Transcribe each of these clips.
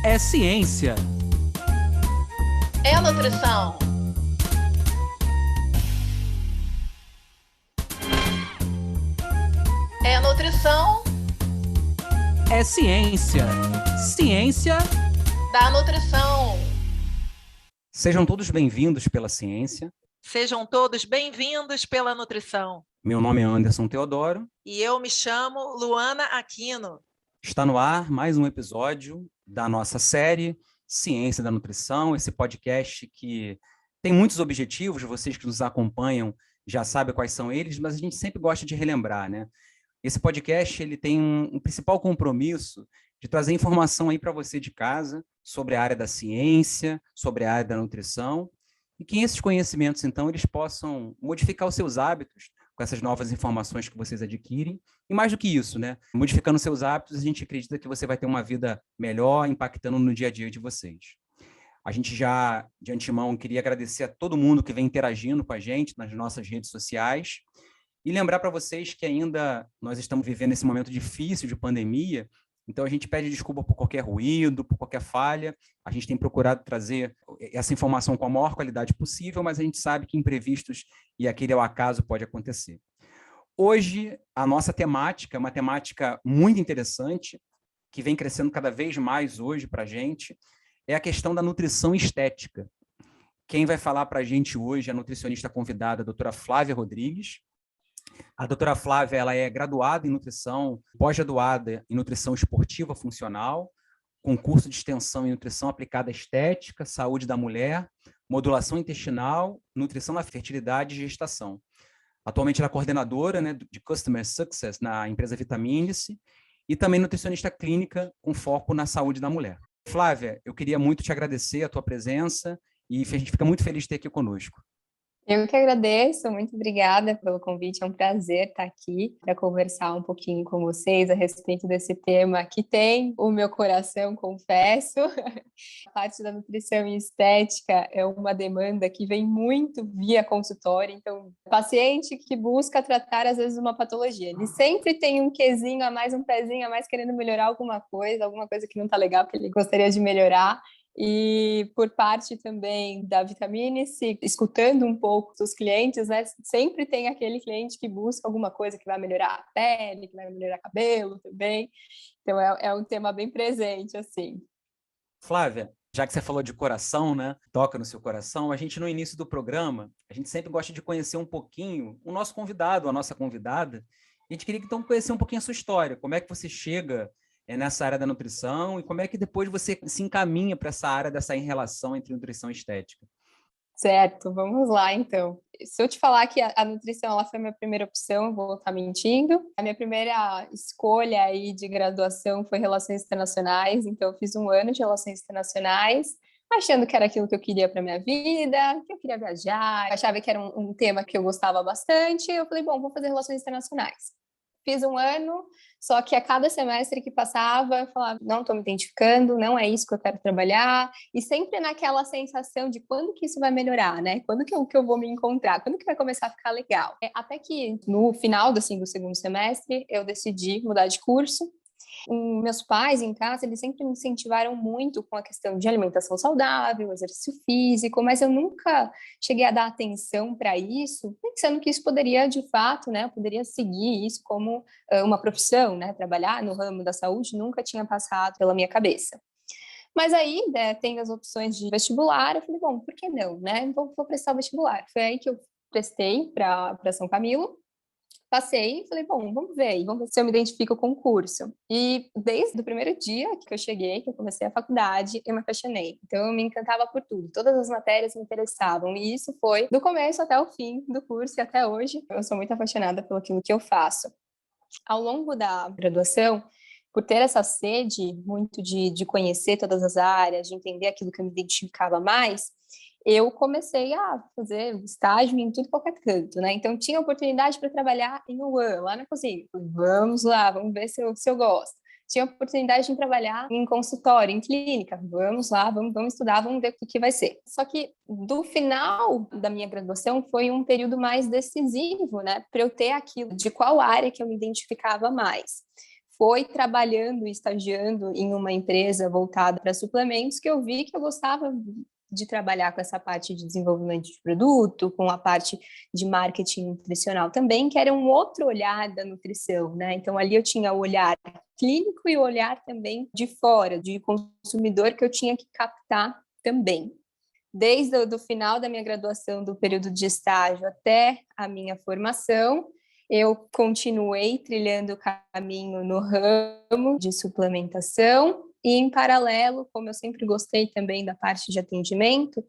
É ciência. É nutrição. É nutrição É ciência. Ciência. da nutrição. Sejam todos bem-vindos pela ciência. Sejam todos bem-vindos pela nutrição. Meu nome é Anderson Teodoro. E eu me chamo Luana Aquino. Está no ar mais um episódio da nossa série Ciência da Nutrição, esse podcast que tem muitos objetivos, vocês que nos acompanham já sabem quais são eles, mas a gente sempre gosta de relembrar, né? Esse podcast ele tem um principal compromisso de trazer informação aí para você de casa sobre a área da ciência, sobre a área da nutrição, e que esses conhecimentos, então, eles possam modificar os seus hábitos com essas novas informações que vocês adquirem. E mais do que isso, né? Modificando seus hábitos, a gente acredita que você vai ter uma vida melhor, impactando no dia a dia de vocês. A gente já, de antemão, queria agradecer a todo mundo que vem interagindo com a gente nas nossas redes sociais e lembrar para vocês que ainda nós estamos vivendo esse momento difícil de pandemia, então a gente pede desculpa por qualquer ruído, por qualquer falha. A gente tem procurado trazer essa informação com a maior qualidade possível, mas a gente sabe que imprevistos e aquele ao acaso pode acontecer. Hoje, a nossa temática é uma temática muito interessante, que vem crescendo cada vez mais hoje para a gente, é a questão da nutrição estética. Quem vai falar para a gente hoje é a nutricionista convidada, a doutora Flávia Rodrigues. A doutora Flávia ela é graduada em nutrição, pós-graduada em nutrição esportiva funcional, com curso de extensão em nutrição aplicada à estética, saúde da mulher, modulação intestinal, nutrição na fertilidade e gestação. Atualmente ela é coordenadora, né, de Customer Success na empresa Vitaminice e também nutricionista clínica com foco na saúde da mulher. Flávia, eu queria muito te agradecer a tua presença e a gente fica muito feliz de ter aqui conosco. Eu que agradeço, muito obrigada pelo convite, é um prazer estar aqui para conversar um pouquinho com vocês a respeito desse tema que tem o meu coração, confesso. A parte da nutrição e estética é uma demanda que vem muito via consultório, então, paciente que busca tratar, às vezes, uma patologia, ele sempre tem um quezinho a mais, um pezinho a mais, querendo melhorar alguma coisa que não está legal, que ele gostaria de melhorar. E por parte também da Vitaminice, escutando um pouco dos clientes, né? Sempre tem aquele cliente que busca alguma coisa que vai melhorar a pele, que vai melhorar cabelo também. Então é um tema bem presente, assim. Flávia, já que você falou de coração, né? Toca no seu coração, a gente no início do programa, a gente sempre gosta de conhecer um pouquinho o nosso convidado, a nossa convidada. A gente queria então conhecer um pouquinho a sua história, como é que você chega nessa área da nutrição e como é que depois você se encaminha para essa área dessa relação entre nutrição e estética. Certo, vamos lá então. Se eu te falar que a nutrição ela foi a minha primeira opção, eu vou estar mentindo. A minha primeira escolha aí de graduação foi Relações Internacionais, então eu fiz um ano de Relações Internacionais, achando que era aquilo que eu queria para minha vida, que eu queria viajar, achava que era um tema que eu gostava bastante. Eu falei, bom, vou fazer Relações Internacionais. Fiz um ano, só que a cada semestre que passava, eu falava, não estou me identificando, não é isso que eu quero trabalhar, e sempre naquela sensação de quando que isso vai melhorar, né? Quando que eu vou me encontrar? Quando que vai começar a ficar legal? Até que no final assim, do segundo semestre, eu decidi mudar de curso. Meus pais em casa, eles sempre me incentivaram muito com a questão de alimentação saudável, exercício físico, mas eu nunca cheguei a dar atenção para isso, pensando que isso poderia, de fato, né, eu poderia seguir isso como uma profissão, né, trabalhar no ramo da saúde, nunca tinha passado pela minha cabeça. Mas aí, né, tem as opções de vestibular, eu falei, bom, por que não, né? Vou prestar o vestibular. Foi aí que eu prestei para São Camilo. Passei e falei, bom, vamos ver aí, vamos ver se eu me identifico com o curso. E desde o primeiro dia que eu cheguei, que eu comecei a faculdade, eu me apaixonei. Então, eu me encantava por tudo. Todas as matérias me interessavam. E isso foi do começo até o fim do curso e até hoje. Eu sou muito apaixonada pelo aquilo que eu faço. Ao longo da graduação, por ter essa sede muito de conhecer todas as áreas, de entender aquilo que eu me identificava mais, eu comecei a fazer estágio em tudo qualquer canto, né? Então, tinha oportunidade para trabalhar em Wuhan, lá na cozinha. Vamos lá, vamos ver se eu gosto. Tinha oportunidade de trabalhar em consultório, em clínica. Vamos lá, vamos estudar, vamos ver o que vai ser. Só que do final da minha graduação foi um período mais decisivo, né? Para eu ter aquilo de qual área que eu me identificava mais. foi trabalhando e estagiando em uma empresa voltada para suplementos que eu vi que eu gostava de trabalhar com essa parte de desenvolvimento de produto, com a parte de marketing nutricional também, que era um outro olhar da nutrição, né? Então, ali eu tinha o olhar clínico e o olhar também de fora, de consumidor, que eu tinha que captar também. Desde o final da minha graduação, do período de estágio até a minha formação, eu continuei trilhando o caminho no ramo de suplementação e, em paralelo, como eu sempre gostei também da parte de atendimento,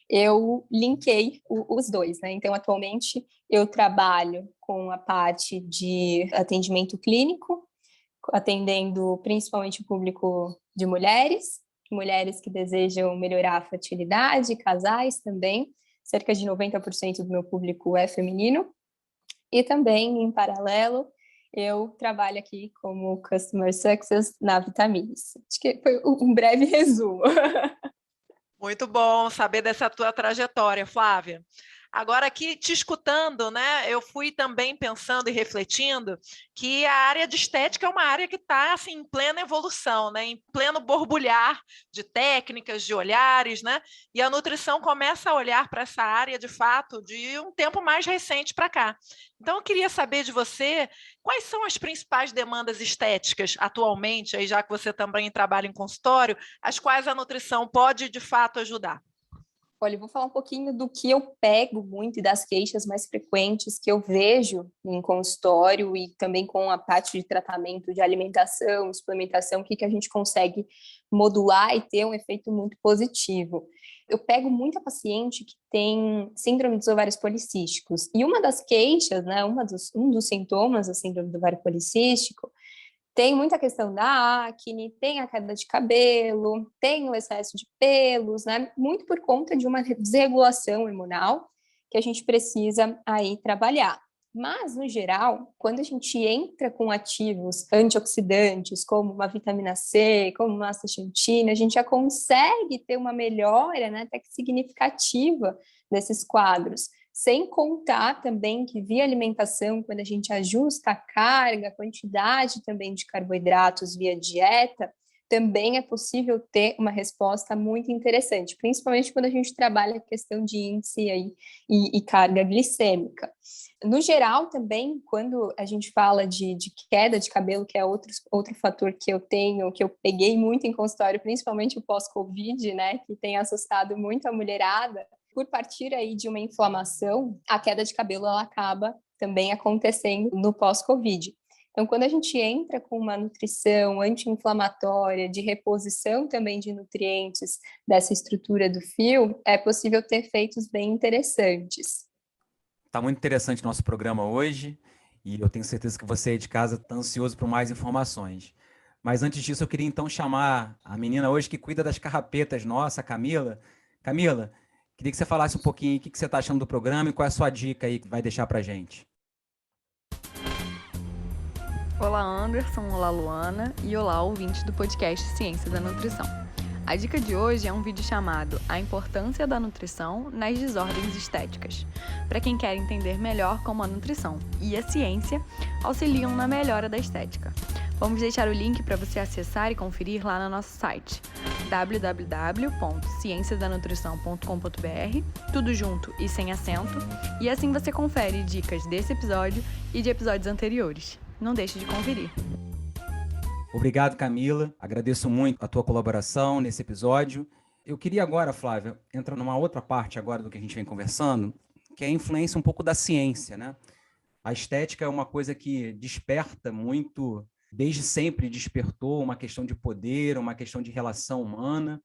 eu linkei os dois, né? Então, atualmente, eu trabalho com a parte de atendimento clínico, atendendo principalmente o público de mulheres que desejam melhorar a fertilidade, casais também. Cerca de 90% do meu público é feminino. E também, em paralelo, eu trabalho aqui como Customer Success na Vitamines. Acho que foi um breve resumo. Muito bom saber dessa tua trajetória, Flávia. Agora aqui, te escutando, né, eu fui também pensando e refletindo que a área de estética é uma área que está assim, em plena evolução, né, em pleno borbulhar de técnicas, de olhares, né, e a nutrição começa a olhar para essa área, de fato, de um tempo mais recente para cá. Então, eu queria saber de você quais são as principais demandas estéticas atualmente, aí já que você também trabalha em consultório, as quais a nutrição pode, de fato, ajudar. Olha, eu vou falar um pouquinho do que eu pego muito e das queixas mais frequentes que eu vejo em consultório e também com a parte de tratamento de alimentação, suplementação, o que a gente consegue modular e ter um efeito muito positivo. Eu pego muita paciente que tem síndrome dos ovários policísticos e uma das queixas, né, um dos sintomas da síndrome do ovário policístico tem muita questão da acne, tem a queda de cabelo, tem o excesso de pelos, né? Muito por conta de uma desregulação hormonal que a gente precisa aí trabalhar. Mas, no geral, quando a gente entra com ativos antioxidantes, como uma vitamina C, como uma astaxantina, a gente já consegue ter uma melhora, né, até que significativa desses quadros. Sem contar também que via alimentação, quando a gente ajusta a carga, a quantidade também de carboidratos via dieta, também é possível ter uma resposta muito interessante, principalmente quando a gente trabalha a questão de índice aí e carga glicêmica. No geral, também, quando a gente fala de queda de cabelo, que é outro fator que eu tenho, que eu peguei muito em consultório, principalmente o pós-Covid, né, que tem assustado muito a mulherada, por partir aí de uma inflamação, a queda de cabelo ela acaba também acontecendo no pós-Covid. Então, quando a gente entra com uma nutrição anti-inflamatória, de reposição também de nutrientes dessa estrutura do fio, é possível ter efeitos bem interessantes. Está muito interessante o nosso programa hoje e eu tenho certeza que você aí de casa está ansioso por mais informações. Mas antes disso, eu queria então chamar a menina hoje que cuida das carrapetas nossa, a Camila. Camila, queria que você falasse um pouquinho o que você está achando do programa e qual é a sua dica aí que vai deixar para a gente. Olá, Anderson, olá, Luana e olá, ouvintes do podcast Ciência da Nutrição. A dica de hoje é um vídeo chamado A Importância da Nutrição nas Desordens Estéticas, para quem quer entender melhor como a nutrição e a ciência auxiliam na melhora da estética. Vamos deixar o link para você acessar e conferir lá no nosso site www.cienciasdanutrição.com.br, tudo junto e sem acento, e assim você confere dicas desse episódio e de episódios anteriores. Não deixe de conferir. Obrigado, Camila. Agradeço muito a tua colaboração nesse episódio. Eu queria agora, Flávia, entrar numa outra parte agora do que a gente vem conversando, que é a influência um pouco da ciência, né? A estética é uma coisa que desperta muito, desde sempre despertou uma questão de poder, uma questão de relação humana,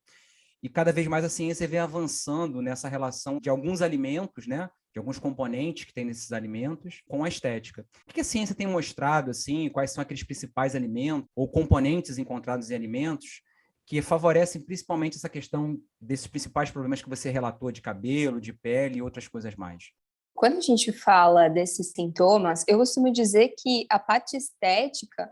e cada vez mais a ciência vem avançando nessa relação de alguns alimentos, né? De alguns componentes que tem nesses alimentos com a estética. O que a ciência tem mostrado, assim, quais são aqueles principais alimentos ou componentes encontrados em alimentos que favorecem principalmente essa questão desses principais problemas que você relatou de cabelo, de pele e outras coisas mais? Quando a gente fala desses sintomas, eu costumo dizer que a parte estética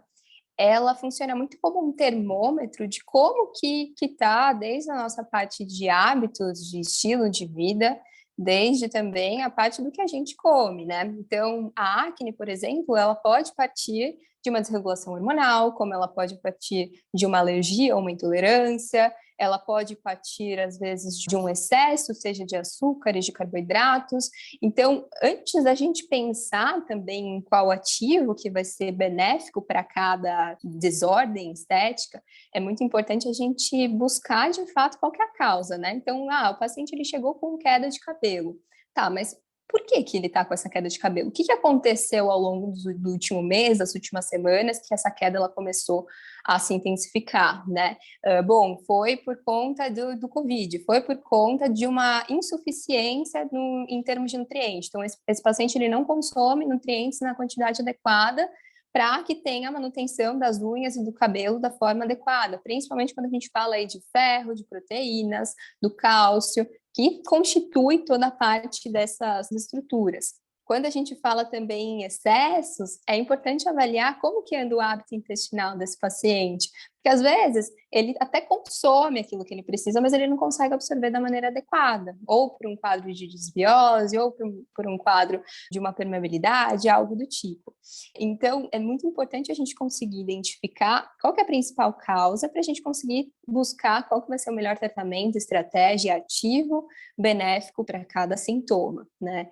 ela funciona muito como um termômetro de como que tá desde a nossa parte de hábitos, de estilo de vida, desde também a parte do que a gente come, né? Então, a acne, por exemplo, ela pode partir de uma desregulação hormonal, como ela pode partir de uma alergia ou uma intolerância, ela pode partir, às vezes, de um excesso, seja de açúcares, de carboidratos. Então, antes da gente pensar também em qual ativo que vai ser benéfico para cada desordem estética, é muito importante a gente buscar, de fato, qual que é a causa, né? Então, o paciente ele chegou com queda de cabelo. Tá, mas por que ele está com essa queda de cabelo? O que aconteceu ao longo do último mês, das últimas semanas, que essa queda ela começou a se intensificar, né? Bom, foi por conta do Covid, foi por conta de uma insuficiência em termos de nutrientes. Então, esse paciente ele não consome nutrientes na quantidade adequada para que tenha a manutenção das unhas e do cabelo da forma adequada, principalmente quando a gente fala aí de ferro, de proteínas, do cálcio, que constitui toda a parte dessas estruturas. Quando a gente fala também em excessos, é importante avaliar como que anda o hábito intestinal desse paciente, porque às vezes ele até consome aquilo que ele precisa, mas ele não consegue absorver da maneira adequada, ou por um quadro de desbiose, ou por um quadro de uma permeabilidade, algo do tipo. Então, é muito importante a gente conseguir identificar qual que é a principal causa para a gente conseguir buscar qual que vai ser o melhor tratamento, estratégia, ativo, benéfico para cada sintoma, né?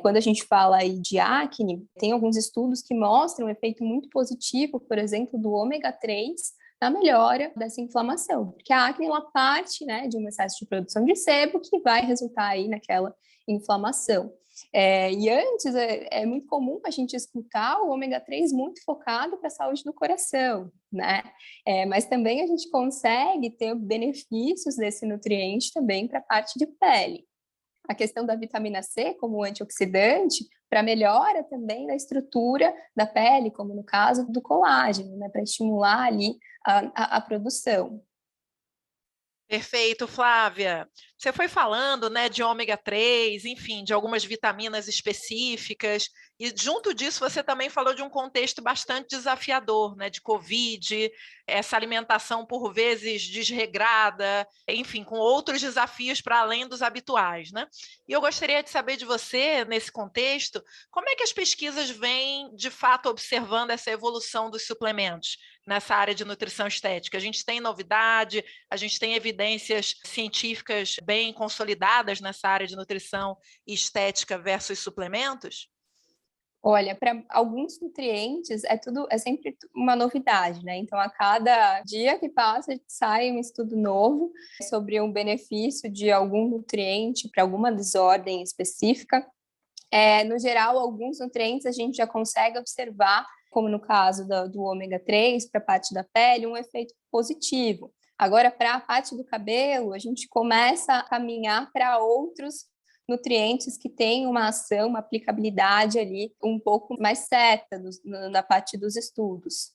Quando a gente fala aí de acne, tem alguns estudos que mostram um efeito muito positivo, por exemplo, do ômega 3, na melhora dessa inflamação, porque a acne ela parte, né, de um excesso de produção de sebo que vai resultar aí naquela inflamação. E antes é muito comum a gente escutar o ômega 3 muito focado para a saúde do coração, né? Mas também a gente consegue ter benefícios desse nutriente também para a parte de pele. A questão da vitamina C como antioxidante para melhora também da estrutura da pele, como no caso do colágeno, né, para estimular ali a produção. Perfeito, Flávia. Você foi falando, né, de ômega 3, enfim, de algumas vitaminas específicas, e junto disso você também falou de um contexto bastante desafiador, né, de Covid, essa alimentação por vezes desregrada, enfim, com outros desafios para além dos habituais, né? E eu gostaria de saber de você, nesse contexto, como é que as pesquisas vêm, de fato, observando essa evolução dos suplementos nessa área de nutrição estética? A gente tem novidade, a gente tem evidências científicas bem consolidadas nessa área de nutrição e estética versus suplementos? Olha, para alguns nutrientes é sempre uma novidade, né? Então, a cada dia que passa, sai um estudo novo sobre um benefício de algum nutriente para alguma desordem específica. No geral, alguns nutrientes a gente já consegue observar, como no caso do ômega 3, para a parte da pele, um efeito positivo. Agora, para a parte do cabelo, a gente começa a caminhar para outros nutrientes que têm uma ação, uma aplicabilidade ali um pouco mais certa na parte dos estudos.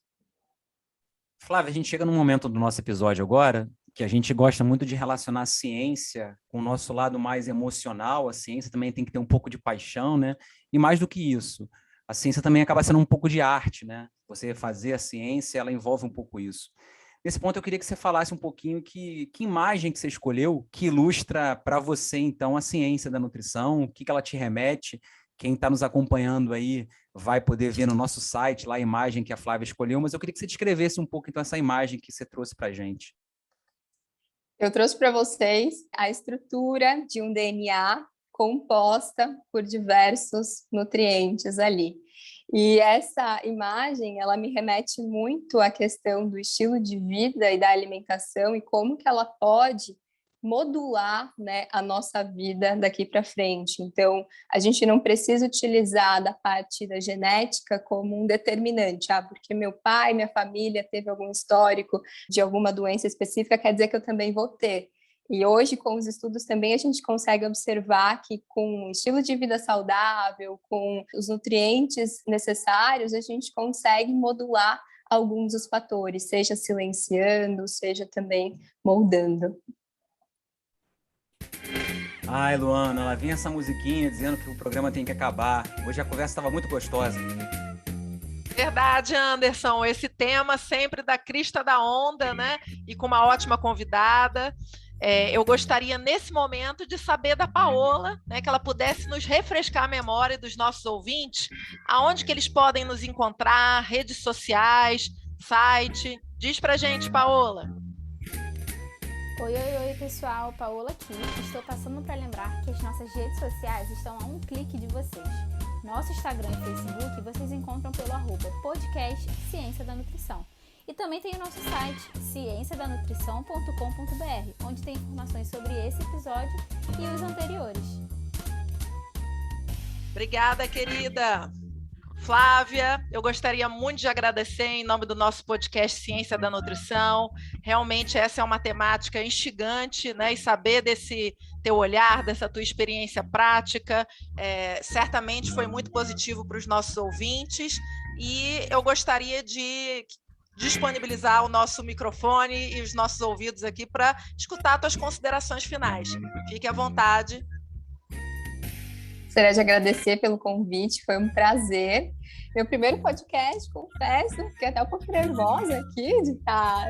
Flávia, a gente chega num momento do nosso episódio agora que a gente gosta muito de relacionar a ciência com o nosso lado mais emocional. A ciência também tem que ter um pouco de paixão, né? E mais do que isso, a ciência também acaba sendo um pouco de arte, né? Você fazer a ciência, ela envolve um pouco isso. Nesse ponto, eu queria que você falasse um pouquinho que imagem que você escolheu que ilustra para você, então, a ciência da nutrição, o que ela te remete. Quem está nos acompanhando aí vai poder ver no nosso site lá a imagem que a Flávia escolheu, mas eu queria que você descrevesse um pouco, então, essa imagem que você trouxe para a gente. Eu trouxe para vocês a estrutura de um DNA composta por diversos nutrientes ali. E essa imagem, ela me remete muito à questão do estilo de vida e da alimentação e como que ela pode modular, né, a nossa vida daqui para frente. Então, a gente não precisa utilizar da parte da genética como um determinante. Porque meu pai, minha família teve algum histórico de alguma doença específica, quer dizer que eu também vou ter. E hoje, com os estudos também, a gente consegue observar que com um estilo de vida saudável, com os nutrientes necessários, a gente consegue modular alguns dos fatores, seja silenciando, seja também moldando. Ai, Luana, lá vem essa musiquinha dizendo que o programa tem que acabar. Hoje a conversa estava muito gostosa. Verdade, Anderson. Esse tema sempre da crista da onda, né? E com uma ótima convidada. Eu gostaria, nesse momento, de saber da Paola, né, que ela pudesse nos refrescar a memória dos nossos ouvintes, aonde que eles podem nos encontrar, redes sociais, site. Diz pra gente, Paola. Oi, pessoal, Paola aqui. Estou passando para lembrar que as nossas redes sociais estão a um clique de vocês. Nosso Instagram e Facebook vocês encontram pelo @podcast Ciência da Nutrição. E também tem o nosso site, cienciadanutrição.com.br, onde tem informações sobre esse episódio e os anteriores. Obrigada, querida. Flávia, eu gostaria muito de agradecer em nome do nosso podcast Ciência da Nutrição. Realmente essa é uma temática instigante, né? E saber desse teu olhar, dessa tua experiência prática, certamente foi muito positivo para os nossos ouvintes. E eu gostaria de disponibilizar o nosso microfone e os nossos ouvidos aqui para escutar tuas considerações finais. Fique à vontade. Gostaria de agradecer pelo convite, foi um prazer. Meu primeiro podcast, confesso, fiquei até um pouco nervosa aqui de estar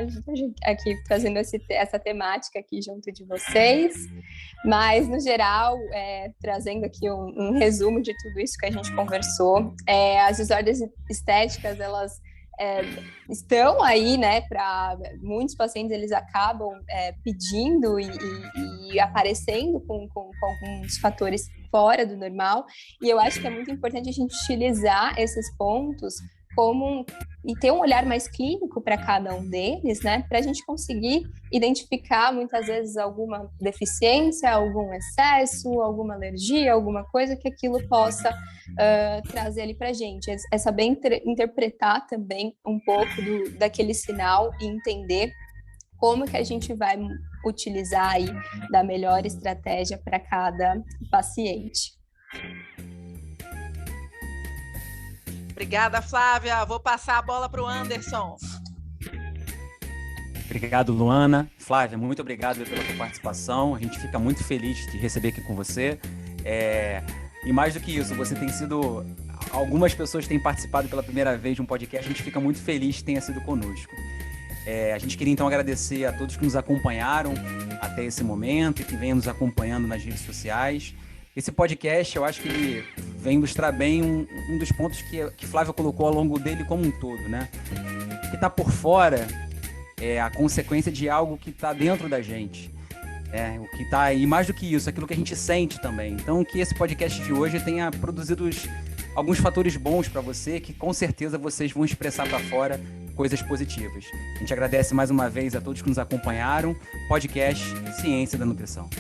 aqui trazendo essa temática aqui junto de vocês, mas, no geral, trazendo aqui um resumo de tudo isso que a gente conversou. As desordens estéticas, elas estão aí, né, para muitos pacientes, eles acabam pedindo e aparecendo com alguns fatores fora do normal, e eu acho que é muito importante a gente utilizar esses pontos e ter um olhar mais clínico para cada um deles, né, para a gente conseguir identificar muitas vezes alguma deficiência, algum excesso, alguma alergia, alguma coisa que aquilo possa trazer ali para a gente. É saber interpretar também um pouco daquele sinal e entender como que a gente vai utilizar aí da melhor estratégia para cada paciente. Obrigada, Flávia. Vou passar a bola para o Anderson. Obrigado, Luana. Flávia, muito obrigado pela tua participação. A gente fica muito feliz de receber aqui com você. E mais do que isso, você tem sido... Algumas pessoas têm participado pela primeira vez de um podcast, a gente fica muito feliz que tenha sido conosco. A gente queria, então, agradecer a todos que nos acompanharam até esse momento e que vêm nos acompanhando nas redes sociais. Esse podcast, eu acho que ele vem ilustrar bem um dos pontos que Flávia colocou ao longo dele como um todo, né? O que está por fora é a consequência de algo que está dentro da gente. O que está, e mais do que isso, aquilo que a gente sente também. Então, que esse podcast de hoje tenha produzido alguns fatores bons para você, que com certeza vocês vão expressar para fora coisas positivas. A gente agradece mais uma vez a todos que nos acompanharam. Podcast Ciência da Nutrição.